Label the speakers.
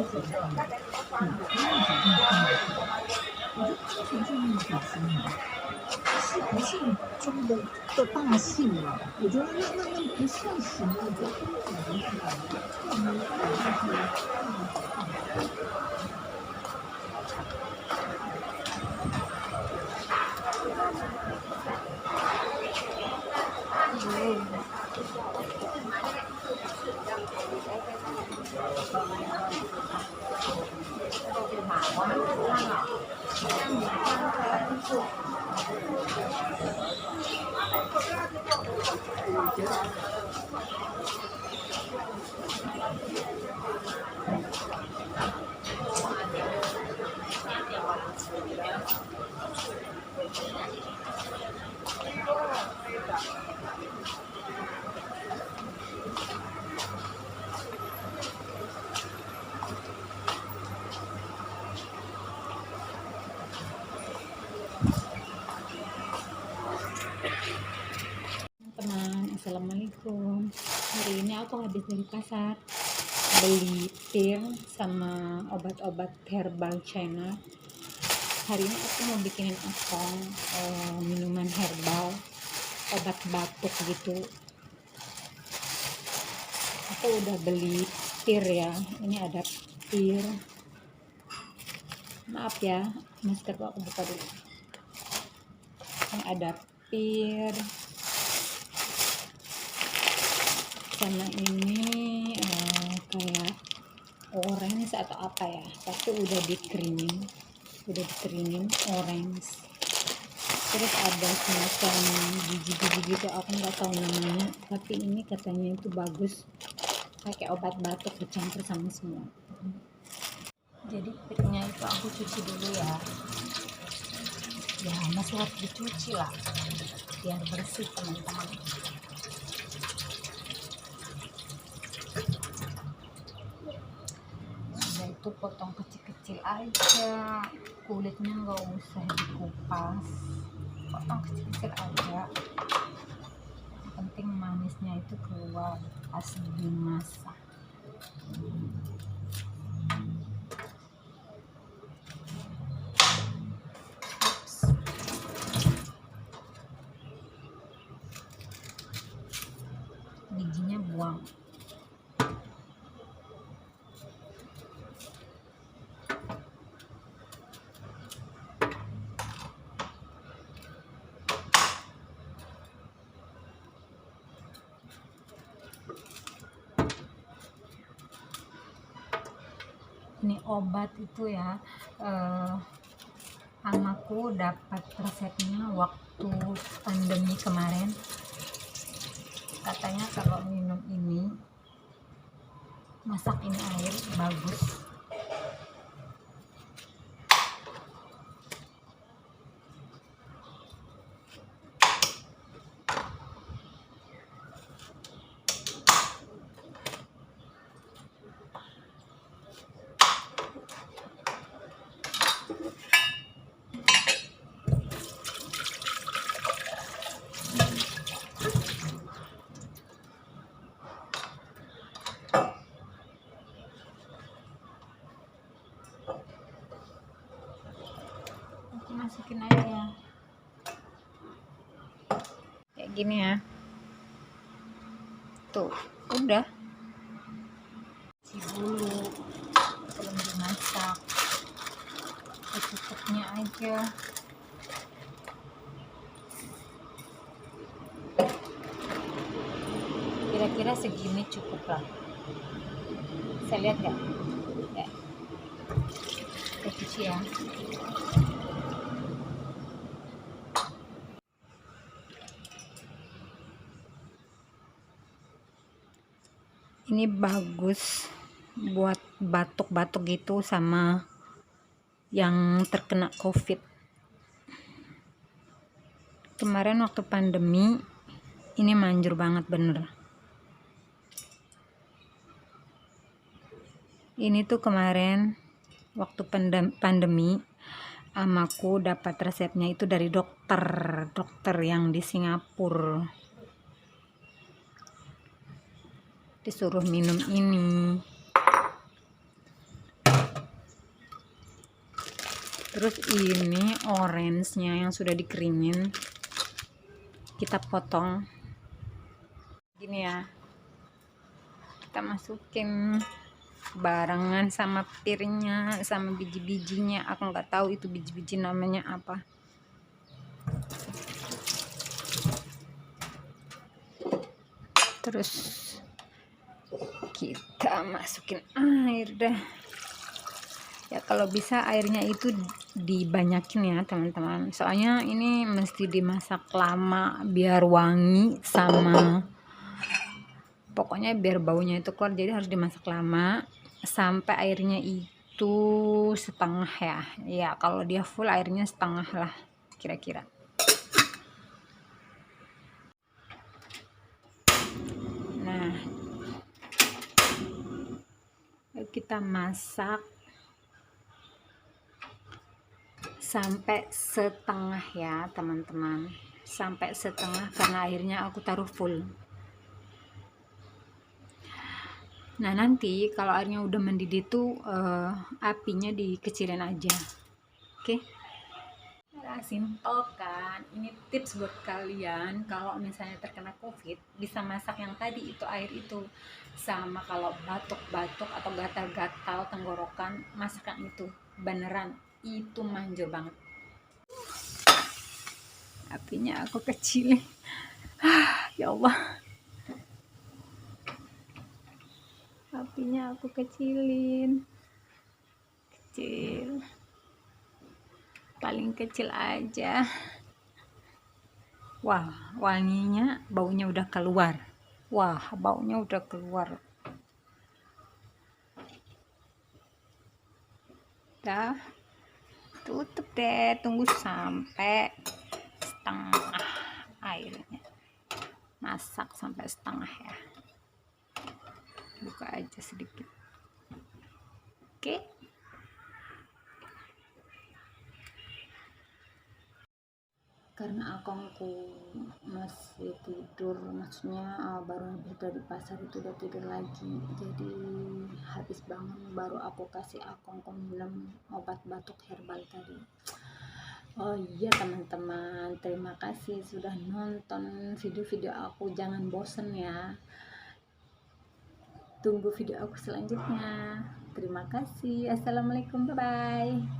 Speaker 1: 我觉得之前是那个比心嘛，是不是中的大姓啊？我觉得那不算什么，我觉得他们感觉是感觉特别
Speaker 2: teman, assalamualaikum. Hari ini aku habis dari pasar beli pil sama obat-obat herbal China. Hari ini aku mau bikinin akong minuman herbal, obat batuk gitu. Aku udah beli pil ya, ini ada pil. Maaf ya, maskerku aku buka dulu. Ini ada pil sama ini kayak orange atau apa ya, tapi udah dikeringin orange. Terus ada semacam biji-biji gitu, aku nggak tahu namanya, tapi ini katanya itu bagus pakai obat batuk dicampur sama semua. Jadi pirnya itu aku cuci dulu ya, masih harus dicuci lah biar bersih teman-teman. Sudah itu potong kecil-kecil aja, kulitnya nggak usah dikupas, potong kecil-kecil aja. Yang penting manisnya itu keluar pas dimasak. Bijinya buang. Ini obat itu ya, anakku dapat resepnya waktu pandemi kemarin. Katanya kalau minum ini, masak ini air bagus. Masukin aja ya, kayak gini ya, tuh udah dulu belum dimasak, secukupnya aja. Kira-kira segini cukup lah, saya lihat nggak ya, kita cuci ya. Ini bagus buat batuk-batuk gitu sama yang terkena COVID. Kemarin waktu pandemi ini manjur banget bener. Ini tuh kemarin waktu pandemi amaku dapat resepnya itu dari dokter yang di Singapura. Disuruh minum ini. Terus ini orange-nya yang sudah dikeringin kita potong gini ya, kita masukin barengan sama piringnya sama biji-bijinya. Aku nggak tahu itu biji-biji namanya apa. Terus kita masukin air dah ya, kalau bisa airnya itu dibanyakin ya teman-teman, soalnya ini mesti dimasak lama biar wangi sama pokoknya biar baunya itu keluar, jadi harus dimasak lama sampai airnya itu setengah ya kalau dia full airnya setengah lah kira-kira. Nah kita masak sampai setengah ya teman-teman, sampai setengah karena airnya aku taruh full. Nah nanti kalau airnya udah mendidih tuh apinya dikecilin aja, oke? Nah, simple kan, ini tips buat kalian kalau misalnya terkena covid bisa masak yang tadi itu air itu, sama kalau batuk-batuk atau gatal-gatal tenggorokan masak yang itu, beneran itu manjur banget. Apinya aku kecilin. Ya Allah, apinya aku kecilin, kecil, paling kecil aja. Wah wanginya, baunya udah keluar. Wah baunya udah keluar. Dah tutup deh, tunggu sampai setengah airnya, masak sampai setengah ya, buka aja sedikit, oke? Karena akongku masih tidur, maksudnya baru habis dari pasar itu udah tidur lagi, jadi habis bangun baru aku kasih akongku minum obat batuk herbal tadi. Oh iya teman-teman, terima kasih sudah nonton video-video aku, jangan bosen ya, tunggu video aku selanjutnya. Terima kasih, assalamualaikum, bye bye.